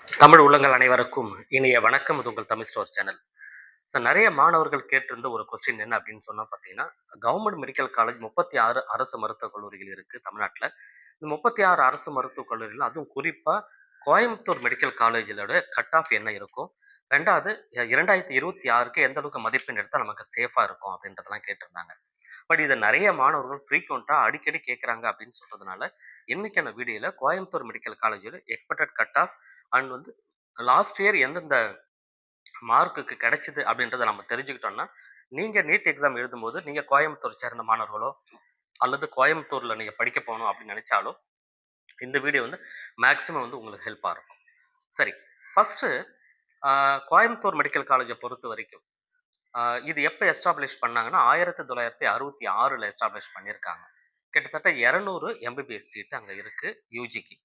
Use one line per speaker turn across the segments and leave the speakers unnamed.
தமிழ் உள்ளங்கள் அனைவருக்கும் இனிய வணக்கம். இது உங்கள் தமிழ் ஸ்டோர் சேனல். நிறைய மாணவர்கள் கேட்டிருந்த ஒரு கொஸ்டின் என்ன அப்படின்னு சொன்னா பார்த்தீங்கன்னா, கவர்மெண்ட் மெடிக்கல் காலேஜ் 36 அரசு மருத்துவக் கல்லூரிகள் இருக்கு தமிழ்நாட்டுல. இந்த 36 அரசு மருத்துவக் கல்லூரிகள் அதுவும் குறிப்பா கோயம்புத்தூர் மெடிக்கல் காலேஜோட கட் ஆஃப் என்ன இருக்கும்? 2வது 2026க்கு எந்த அளவுக்கு மதிப்பெண் எடுத்தா நமக்கு சேஃபா இருக்கும் அப்படின்றதெல்லாம் கேட்டிருந்தாங்க. பட் இத நிறைய மாணவர்கள் ஃப்ரீக்வென்ட்டா அடிக்கடி கேட்கறாங்க அப்படின்னு சொல்றதுனால, இன்னைக்கான வீடியோல கோயம்புத்தூர் மெடிக்கல் காலேஜோட எக்ஸ்பெக்டட் கட் ஆஃப் அண்ட் வந்து லாஸ்ட் இயர் எந்தெந்த மார்க்குக்கு கிடைச்சது அப்படின்றத நம்ம தெரிஞ்சுக்கிட்டோம்னா, நீங்க நீட் எக்ஸாம் எழுதும்போது, நீங்க கோயம்புத்தூர் சேர்ந்த மாணவர்களோ, அல்லது கோயம்புத்தூர்ல நீங்க படிக்க போணும் அப்படின்னு நினைச்சாலோ, இந்த வீடியோ வந்து மேக்ஸிமம் வந்து உங்களுக்கு ஹெல்ப்பா இருக்கும். சரி, ஃபர்ஸ்ட்டு அ கோயம்புத்தூர் மெடிக்கல் காலேஜ பொறுத்தவரைக்கும், அ இது எப்ப எஸ்டாப்ளிஷ் பண்ணாங்கன்னா, 1966ல எஸ்டாப்ளிஷ் பண்ணியிருக்காங்க. கிட்டத்தட்ட 200 எம்பிபிஎஸ் சீட் அங்க இருக்கு யுஜிக்கு.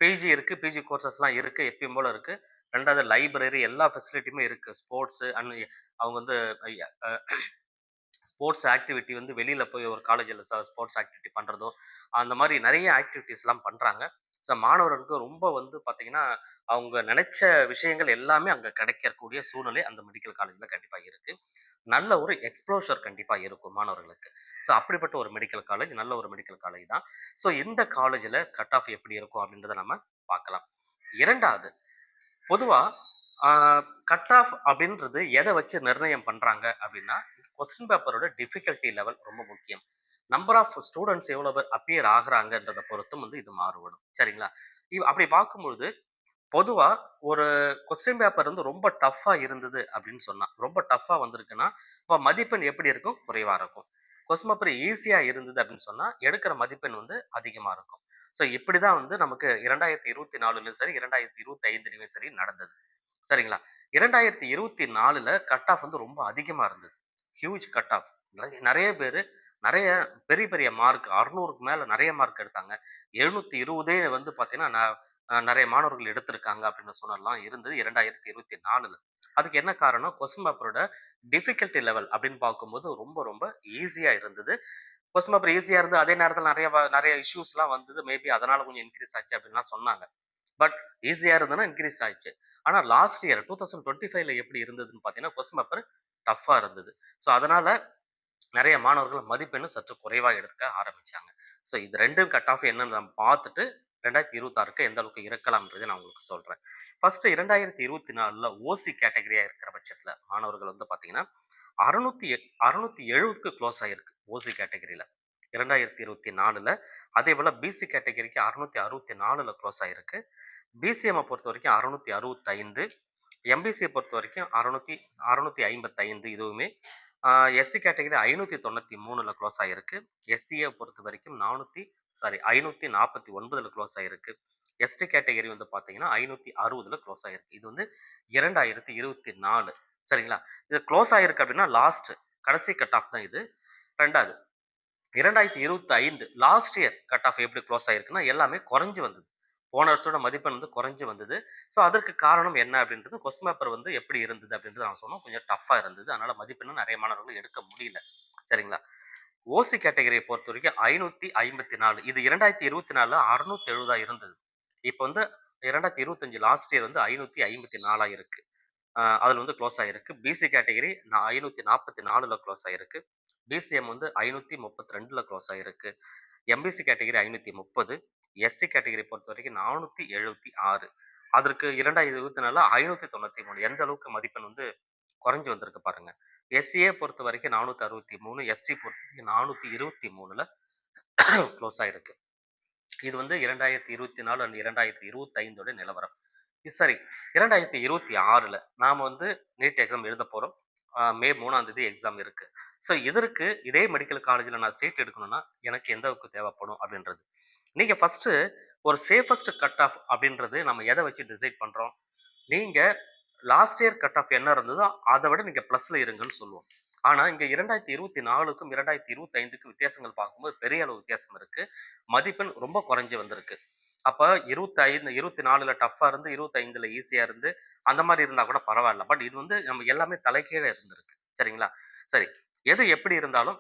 பிஜி இருக்கு. பிஜி கோர்சஸ்லாம் இருக்கு. எப்பயும் போல இருக்கு. 2வது லைப்ரரி எல்லா ஃபெசிலிட்டியுமே இருக்கு. ஸ்போர்ட்ஸ் அண்ட் அவங்க வந்து அ ஸ்போர்ட்ஸ் ஆக்டிவிட்டி வந்து வெளியில போய் ஒரு காலேஜ்ல ஸ்போர்ட்ஸ் ஆக்டிவிட்டி பண்றதோ, அந்த மாரி நெறைய ஆக்டிவிட்டீஸ்லாம் பண்றாங்க. மாணவர்களுக்கு ரொம்ப வந்து பார்த்தீங்கன்னா, அவங்க நெனைச்ச விஷயங்கள் எல்லாமே அங்க கிடைக்கக்கூடிய சூழ்நிலை அந்த மெடிக்கல் காலேஜ்ல கண்டிப்பா இருக்கு. நல்ல ஒரு எக்ஸ்ப்ளோஷர் கண்டிப்பா இருக்கும் மாணவர்களுக்கு. அப்படிப்பட்ட ஒரு மெடிக்கல் காலேஜ், நல்ல ஒரு மெடிக்கல் காலேஜ் தான். இந்த காலேஜ்ல கட் ஆஃப் எப்படி இருக்கும் அப்படின்றத நம்ம பார்க்கலாம். 2வது பொதுவா ஆ கட் ஆஃப் அப்படின்றது எத வச்சு நிர்ணயம் பண்றாங்க அப்படின்னா, கொஸ்டின் பேப்பரோட டிஃபிகல்டி லெவல் ரொம்ப முக்கியம். நம்பர் ஆஃப் ஸ்டூடண்ட்ஸ் எவ்வளவு பேர் அப்பியர் ஆகுறாங்கன்றத பொறுத்தும் வந்து இது மாறுபடும். சரிங்களா? அப்படி பார்க்கும்பொழுது, பொதுவா ஒரு கொஸ்டின் பேப்பர் வந்து ரொம்ப டஃப்பா இருந்தது அப்படின்னு சொன்னா, ரொம்ப டஃப்பா வந்திருக்குன்னா, அப்ப மதிப்பெண் எப்படி இருக்கும்? குறைவா இருக்கும். கொஸ்டின் பேப்பர் ஈஸியா இருந்தது அப்படின்னு சொன்னா, எடுக்கிற மதிப்பெண் வந்து அதிகமா இருக்கும். இப்படிதான் வந்து நமக்கு 2024லயும் சரி, 2025லயும் சரி நடந்தது. சரிங்களா? 2024ல கட் ஆஃப் வந்து ரொம்ப அதிகமா இருந்தது. Huge cut off. நெறைய பேரு நெறைய பெரிய பெரிய மார்க் 600க்கு மேல நெறைய மார்க் எடுத்தாங்க. 720 வந்து பார்த்தீங்கன்னா, நெறைய மாணவர்கள் எடுத்திருக்காங்க அப்படின்னு சொன்னலாம் இருந்தது 2024ல. அதுக்கு என்ன காரணம்? கொஸ்டின் பேப்பரோட டிஃபிகல்டி லெவல் அப்படின்னு பார்க்கும்போது ரொம்ப ரொம்ப ஈஸியா இருந்தது. கொஸ்டின் பேப்பர் ஈஸியா இருந்தது. அதே நேரத்தில நெறைய இஷ்யூஸ்லாம் வந்தது. மேபி அதனால கொஞ்சம் இன்கிரீஸ் ஆச்சு அப்படின்லாம் சொன்னாங்க. பட் ஈஸியா இருந்ததுன்னா இன்கிரீஸ் ஆயிடுச்சு. ஆனா லாஸ்ட் இயர் 2025ல எப்படி இருந்ததுன்னு பார்த்தீங்கன்னா, கொஸ்டின் பேப்பர் டஃப்பா இருந்தது. அதனால நெறைய மாணவர்கள் மதிப்பெண்ணும் சற்று குறைவா எடுக்க ஆரம்பிச்சாங்க. இது 2ம் கட் ஆஃப் என்னன்னு நம்ம பார்த்துட்டு 2026க்கு எந்த அளவுக்கு இருக்கலாம்ன்றத நான் உங்களுக்கு சொல்றேன். ஃபர்ஸ்ட் 2024ல ஓசி கேட்டகரியா இருக்கிற பட்சத்தில மாணவர்கள் வந்து பார்த்தீங்கன்னா, 670க்கு க்ளோஸ் ஆயிருக்கு. ஓசி கேட்டகரில. 2024ல. அதேபோல பிசி கேட்டகரிக்கு 664ல க்ளோஸ் ஆயிருக்கு. பிசிஎம்ம பொறுத்தவரைக்கும் 665, எம்பிசிய பொறுத்தவரைக்கும் 655 இதுவுமே. ஆ எஸ்சி கேட்டகரி 593ல க்ளோஸ் ஆயிருக்கு. எஸ்சிய பொறுத்தவரைக்கும் 549ல க்ளோஸ் ஆயிருக்கு. எஸ்டி கேட்டகரி வந்து பார்த்தீங்கன்னா, 560ல க்ளோஸ் ஆயிருக்கு. இது வந்து 2024 சரிங்களா? இது க்ளோஸ் ஆயிருக்கு அப்படின்னா லாஸ்ட் கடைசி கட் ஆஃப் தான் இது. 2வது 2025 லாஸ்ட் இயர் கட் ஆஃப் எப்படி க்ளோஸ் ஆயிருக்குன்னா, எல்லாமே குறைஞ்சு வந்தது. போன வருஷத்தோட மதிப்பெண் வந்து குறைஞ்சு வந்தது. அதற்கு காரணம் என்ன அப்படின்றது கொஸ்டின் பேப்பர் வந்து எப்படி இருந்தது அப்படின்றத நான் சொன்னோம். கொஞ்சம் டஃப்பா இருந்தது. அதனால மதிப்பெண்ணும் நெறைய மாணவர்கள் எடுக்க முடியல. சரிங்களா? ஓசி கேட்டகரிய பொறுத்தவரைக்கும் 554 இது 2024ல 670 இருந்தது. இப்ப வந்து 2025 லாஸ்ட் இயர் வந்து 554 இருக்கு. அதுல வந்து க்ளோஸ் ஆயிருக்கு. பிசி கேட்டகரி 544ல க்ளோஸ் ஆயிருக்கு. பிசிஎம் வந்து 532ல க்ளோஸ் ஆயிருக்கு. எம்பிசி கேட்டகரி 530, எஸ்சி கேட்டகரி பொறுத்தவரைக்கும் 476. அதற்கு 2024ல 593 எந்த அளவுக்கு மதிப்பெண் வந்து குறைஞ்சு வந்திருக்கு பாருங்க. எஸ்சியே பொறுத்தவரைக்கும் 463, எஸ்டி பொறுத்தவரைக்கும் 423ல க்ளோஸ் ஆயிருக்கு. இது வந்து 2024 அண்ட் 2025 நிலவரம். சரி 2026ல நாம வந்து நீட் எக்ஸாம் எழுதப் போறோம். மே 3ஆம் தேதி எக்ஸாம் இருக்கு. இதற்கு இதே மெடிக்கல் காலேஜ்ல நான் சீட் எடுக்கணும்னா, எனக்கு எந்த அளவுக்கு தேவைப்படும் அப்படின்றது. நீங்க ஃபர்ஸ்ட்டு ஒரு சேஃபஸ்ட் கட் ஆஃப் அப்படின்றது நம்ம எத வச்சு டிசைட் பண்றோம்? நீங்க லாஸ்ட் இயர் கட் ஆஃப் என்ன இருந்ததோ, அத விட நீங்க பிளஸ்ல இருங்கன்னு சொல்லுவோம். ஆனா, இங்க 2024க்கும் 2025க்கும் வித்தியாசங்கள் பார்க்கும்போது பெரிய அளவு வித்தியாசம் இருக்கு. மதிப்பெண் ரொம்ப குறைஞ்சு வந்திருக்கு. அப்ப 25 24ல டஃப்பா இருந்து 25ல ஈஸியா இருந்து, அந்த மாரி இருந்தா கூட பரவால்ல. பட் இது வந்து நம்ம எல்லாமே தலைகீழ இருந்திருக்கு. சரிங்களா? சரி. எது எப்படி இருந்தாலும்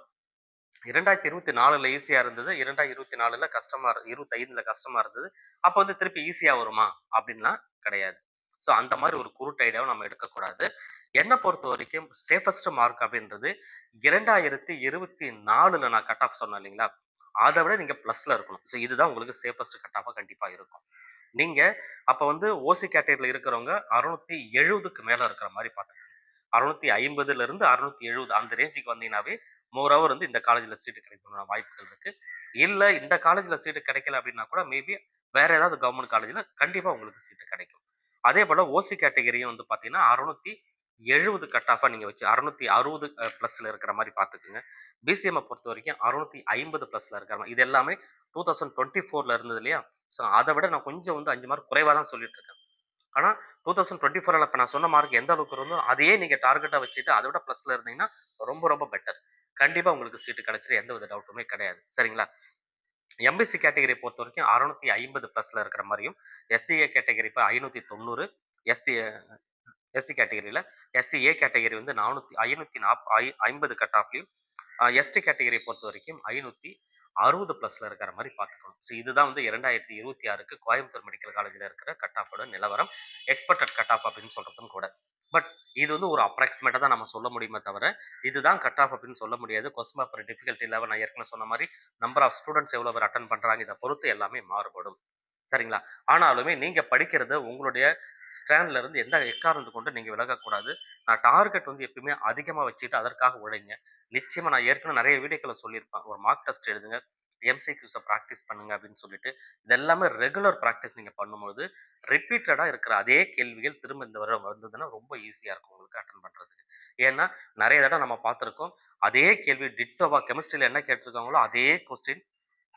2024ல ஈஸியா இருந்தது. 2024ல கஷ்டமா 25ல கஷ்டமா இருந்தது. அப்ப வந்து திருப்பி ஈஸியா வருமா? அப்படின்லாம் கிடையாது. ஸோ அந்த மாரி ஒரு குருட்டு ஐடியாவ நம்ம எடுக்கக்கூடாது. என்ன பொறுத்தவரைக்கும் சேஃபஸ்ட் மார்க் அப்படின்றது 2024ல நான் கட் ஆஃப் சொன்னேன் இல்லைங்களா? அத விட நீங்க பிளஸ்ல இருக்கணும். ஸோ இதுதான் உங்களுக்கு சேஃபஸ்ட் கட் ஆஃபா கண்டிப்பா இருக்கும். நீங்க அப்ப வந்து ஓசி கேட்டகரில இருக்கிறவங்க 670க்கு மேல இருக்கிற மாரி பார்த்துக்கங்க. 650லிருந்து 670 அந்த ரேஞ்சுக்கு வந்தீங்கன்னாவே, மோர் ஓவர் வந்து இந்த காலேஜ்ல சீட் கிடைக்கிறதுக்கான வாய்ப்புகள் இருக்கு. இல்ல இந்த காலேஜ்ல சீட் கிடைக்கல அப்படின்னா கூட மேபி வேற ஏதாவது கவர்ன்மென்ட் காலேஜ்ல கண்டிப்பா உங்களுக்கு சீட் கிடைக்கும். அதேபோல ஓசி கேட்டகரியும் வந்து பார்த்தீங்கன்னா, 670 கட் ஆஃபா நீங்க வச்சு 660 பிளஸ்ல இருக்கிற மாரி பார்த்துக்கங்க. பிசிஎம்ம பொறுத்தவரைக்கும் 650 பிளஸ்ல இருக்கிற மாரி. இது எல்லாமே 2024ல இருந்தது இல்லையா? ஸோ அத விட நான் கொஞ்சம் வந்து 5 மார்க் குறைவா தான் சொல்லிட்டு இருக்கேன். ஆனா 2024ல இப்ப நான் சொன்ன மார்க் எந்த அளவுக்கு இருந்தோ, அதையே நீங்க டார்கெட்டா வச்சுட்டு அத விட பிளஸ்ல இருந்தீங்கன்னா, ரொம்ப ரொம்ப பெட்டர். கண்டிப்பா உங்களுக்கு சீட் கிடைச்சிரும். எந்தவித டவுட்டுமே கிடையாது. சரிங்களா? எம்பிசி கேட்டகரிய பொறுத்தவரைக்கும் 650 பிளஸ்ல இருக்கிற மாரியும், எஸ்சிஏ கேட்டகரி இப்ப 590, எஸ்சி எஸ்சி கேட்டகரில, எஸ்சிஏ கேட்டகரி வந்து 550 கட் ஆஃப்லயும், எஸ்டி கேட்டகரிய பொறுத்தவரைக்கும் 560 பிளஸ்ல இருக்கிற மாரி பார்த்துக்கணும். ஸோ இதுதான் வந்து 2026க்கு கோயம்புத்தூர் மெடிக்கல் காலேஜ்ல இருக்கிற கட் ஆஃபோட நிலவரம். எக்ஸ்பெக்டட் கட் ஆஃப் அப்படின்னு சொல்றதும் கூட. பட் இது வந்து ஒரு அப்ராக்ஸிமேட்டா தான் நம்ம சொல்ல முடியுமே தவிர, இதுதான் கட் ஆஃப் அப்படின்னு சொல்ல முடியாது. கொஸ்டின் பேப்பர் டிஃபிகல்டி லெவல் நான் ஏற்கனவே சொன்ன மாரி, நம்பர் ஆஃப் ஸ்டூடண்ட்ஸ் எவ்வளோ பேர் அட்டெண்ட் பண்றாங்க, இத பொறுத்து எல்லாமே மாறுபடும். சரிங்களா? ஆனாலுமே நீங்க படிக்கிறத உங்களுடைய ஸ்டாண்ட்ல இருந்து எந்த எக்காரணத்த கொண்டும் நீங்க விலகக்கூடாது. நான் டார்கெட் வந்து எப்பயுமே அதிகமா வச்சுட்டு அதற்காக உழைங்க. நிச்சயமா நான் ஏற்கனவே நெறைய வீடியோக்கள்ல சொல்லியிருப்பேன். ஒரு மார்க் டெஸ்ட் எழுதுங்க. எம்சிக்யூஸ பிராக்டிஸ் பண்ணுங்க அப்படின்னு சொல்லிட்டு. இது எல்லாமே ரெகுலர் பிராக்டிஸ் நீங்க பண்ணும்போது, ரிப்பீட்டடா இருக்கிற அதே கேள்விகள் திரும்ப இந்த தடவ வந்ததுன்னா ரொம்ப ஈஸியா இருக்கும் உங்களுக்கு அட்டெண்ட் பண்றதுக்கு. ஏன்னா, நெறைய தடவ நம்ம பார்த்திருக்கோம். அதே கேள்வி டிட்டோவா கெமிஸ்ட்ரில என்ன கேட்டிருக்காங்களோ, அதே கொஸ்டின்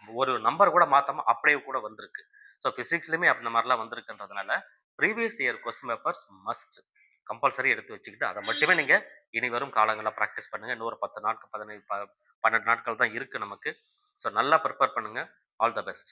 ஒரு நம்பர் கூட மாத்தாம அப்படியே கூட வந்திருக்கு. ஸோ பிசிக்ஸ்லயுமே அந்த மாரிலாம் வந்திருக்குன்றதுனால, previous year question papers must. Compulsory எடுத்து வச்சுக்கிட்டு, அத மட்டுமே நீங்க இனி வரும் காலங்கள்ல பிராக்டிஸ் பண்ணுங்க. இன்னும் ஒரு 10 நாட்கள் 12 நாட்கள் தான் இருக்கு நமக்கு. ஸோ நல்லா பிரிப்பேர் பண்ணுங்க. All the best.